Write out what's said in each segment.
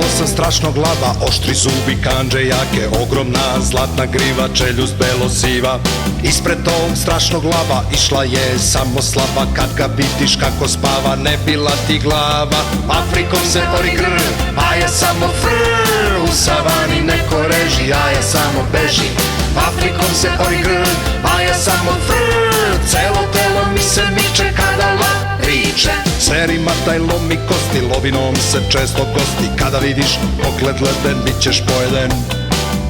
Video sam strašnog lava, oštri zubi, kandže jake, ogromna zlatna griva, čeljust belo-siva. Ispred tog strašnog lava išla je samo slava, kad ga vidiš kako spava, ne bila ti glava. Afrikom se ori grr, a ja samo frr, u savani neko reži, a ja samo beži. Afrikom se ori grr, a ja samo frr, celo telo mi se miče kada lav riče. Serima taj lomi kosti, lovinom se često gosti, kada vidiš pogled leden, bit ćeš pojeden.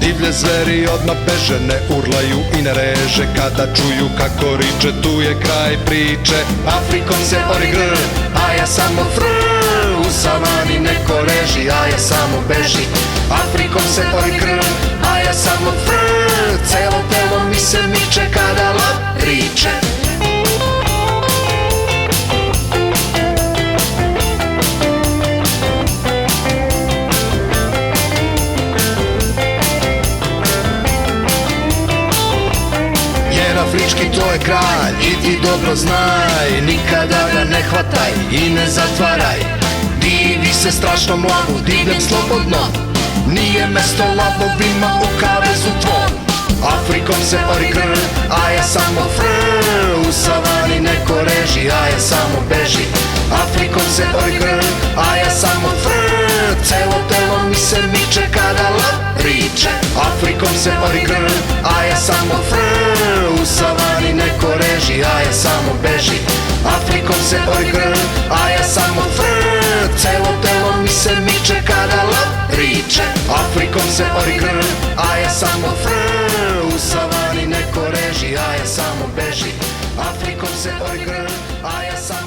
Divlje zveri odmah beže, ne urlaju i ne reže, kada čuju kako riče, tu je kraj priče. Afrikom se ori grr, a ja samo frr, u savani neko reži, a ja samo beži. Afrikom se ori grr, a ja samo frr, celo telo mi se miče kada lav riče. Afrički to je kralj i ti dobro znaj, nikada ga ne hvataj i ne zatvaraj. Divi se strašnom lavu, divljem slobodno, nije mesto lavovima u kavezu tvom. Afrikom se ori grr, a ja samo frr, u savani neko reži, a ja samo beži. Afrikom se ori grr, a ja samo frr, celo telo mi se miče kada lav riče. Afrikom se ori grr, a ja samo frr, u savani neko reži, a ja samo beži. Afrikom se ori grr, a ja samo frr, celo telo mi se miče kada lav riče. Afrikom se ori grr, a ja samo frr, u savani neko reži, a ja samo beži. Afrikom se ori grr, a ja samo